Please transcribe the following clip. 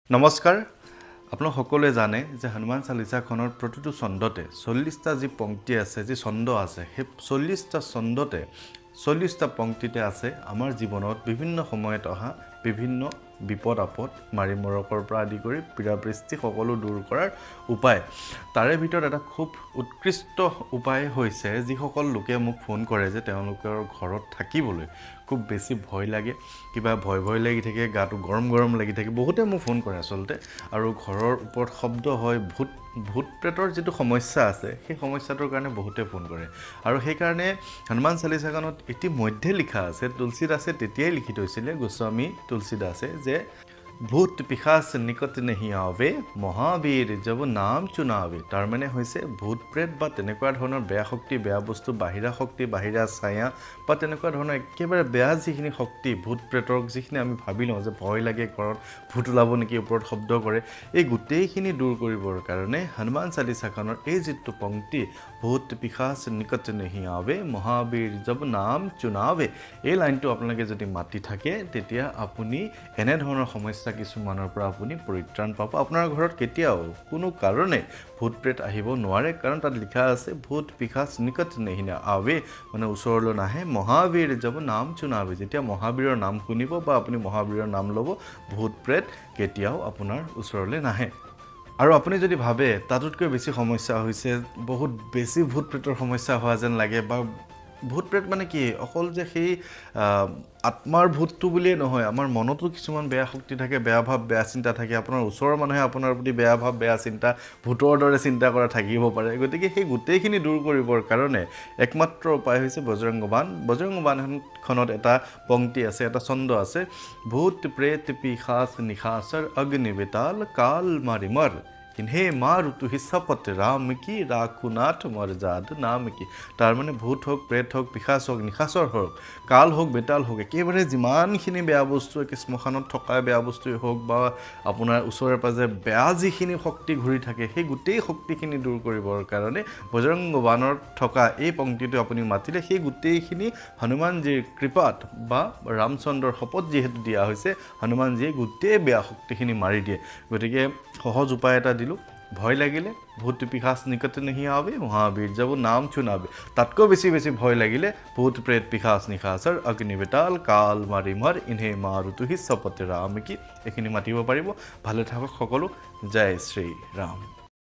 নমস্কাৰ আপোনাক সকলোৱে জানে যে হনুমান চালিচাখনৰ প্ৰতিটো ছন্দতে 40টা যি পংক্তি আছে যি ছন্দ আছে সেই 40টা ছন্দতে 40টা পংক্তিতে আছে আমাৰ জীৱনত বিভিন্ন সময়ত অহা বিভিন্ন বিপদ আপদ মাৰি মৰকৰ পৰা আদি কৰি পীড়াবৃষ্টি সকলো দূৰ কৰাৰ উপায় তাৰে ভিতৰত এটা খুব উৎকৃষ্ট উপায় হৈছে যিসকল লোকে মোক ফোন কৰে যে তেওঁলোকৰ ঘৰত থাকিবলৈ খুব বেছি ভয় লাগে কিবা ভয় লাগি থাকে গাটো গৰম লাগি থাকে বহুতে মোক ফোন কৰে আসলতে আৰু ঘৰৰ ওপৰত শব্দ হয় ভূত প্ৰেতৰ যেটো সমস্যা আছে সেই সমস্যাটোৰ কাৰণে বহুতে ফোন কৰে আৰু সেই কাৰণে হনুমান চালিচাখনত ইতিমধ্যে লিখা আছে তুলসীদাসে তেতিয়াই লিখি থৈছিলে গোস্বামী তুলসীদাসে যে ভূত পিশাচ নিকট नहीं आवे মহাবীৰ জব নাম চুনাবে তাৰ মানে হৈছে ভূত প্ৰেত বা তেনেকুৱা ধৰণৰ বেয়া শক্তি বেয়া বস্তু বাহিৰা শক্তি বাহিৰা ছায়া বা তেনেকুৱা ধৰণৰ একেবাৰে বেয়া যিখিনি শক্তি ভূত প্ৰেতক যিখিনি আমি ভাবি লওঁ যে ভয় লাগে ঘৰত ভূত ওলাব নেকি ওপৰত শব্দ কৰে এই গোটেইখিনি দূৰ কৰিবৰ কাৰণে হনুমান চালিচাখনৰ এই যিটো পংক্তি ভূত পিশাচ নিকট नहीं आवे মহাবীৰ জব নাম চুনাবে এই লাইনটো আপোনালোকে যদি মাতি থাকে তেতিয়া আপুনি এনে ধৰণৰ সমস্যা কিছুমানৰ পৰা আপুনি পৰিত্ৰাণ পাব আপোনাৰ ঘৰত কেতিয়াও কোনো কাৰণে ভূত প্ৰেত আহিব নোৱাৰে কাৰণ তাত লিখা আছে ভূত পিশাচ নিকট नहीं आवे মানে ওচৰলৈ নাহে মহাবীৰ জব নাম চুনাবে যেতিয়া মহাবীৰৰ নাম শুনিব বা আপুনি মহাবীৰৰ নাম ল'ব ভূত প্ৰেত কেতিয়াও আপোনাৰ ওচৰলৈ নাহে আৰু আপুনি যদি ভাবে তাতকৈ বেছি সমস্যা হৈছে বহুত বেছি ভূত প্ৰেতৰ সমস্যা হোৱা যেন লাগে বা ভূত প্ৰেত মানে কি অকল যে সেই আত্মাৰ ভূতটো বুলিয়ে নহয় আমাৰ মনতো কিছুমান বেয়া শক্তি থাকে বেয়া ভাৱ বেয়া চিন্তা থাকে আপোনাৰ ওচৰৰ মানুহে আপোনাৰ প্ৰতি বেয়া ভাৱ বেয়া চিন্তা ভূতৰ দৰে চিন্তা কৰা থাকিব পাৰে গতিকে সেই গোটেইখিনি দূৰ কৰিবৰ কাৰণে একমাত্ৰ উপায় হৈছে বজৰংগবাণখনত এটা পংক্তি আছে এটা ছন্দ আছে ভূত প্ৰেত পিশাচ নিশাচৰ অগ্নি বেতাল কাল মাৰি মৰ इन्हें मार तु ही शपथ राम की राखुनाथ मर्जाद नाम की তাৰ মানে ভূত হোক প্ৰেত হোক পিশাচ হোক নিশাচৰ হোক কাল হোক বেতাল হোক একেবাৰে যিমানখিনি বেয়া বস্তু শ্মশানত থকা বেয়া বস্তুৱে হোক বা আপোনাৰ ওচৰে পাজৰে বেয়া যিখিনি শক্তি ঘূৰি থাকে সেই গোটেই শক্তিখিনি দূৰ কৰিবৰ কাৰণে বজৰংগবাণৰ থকা এই পংক্তিটো আপুনি মাতিলে সেই গোটেইখিনি হনুমানজীৰ কৃপাত বা ৰামচন্দ্ৰৰ শপত যিহেতু দিয়া হৈছে হনুমানজীয়ে গোটেই বেয়া শক্তিখিনি মাৰি দিয়ে গতিকে সহজ উপায় এটা দিলোঁ ভয় লাগিলে ভূত পিশাচ নিকট नहीं आवे মহাবীৰ জব নাম চুনাবে তাতকৈ বেছি ভয় লাগিলে ভূত প্ৰেত পিশাচ নিশাচৰ অগ্নি বেতাল কাল মাৰি মৰ ইনহে মাৰু তুহি শপথ ৰাম কি এইখিনি মাতিব পাৰিব ভালে থাকক সকলো জয় শ্ৰী ৰাম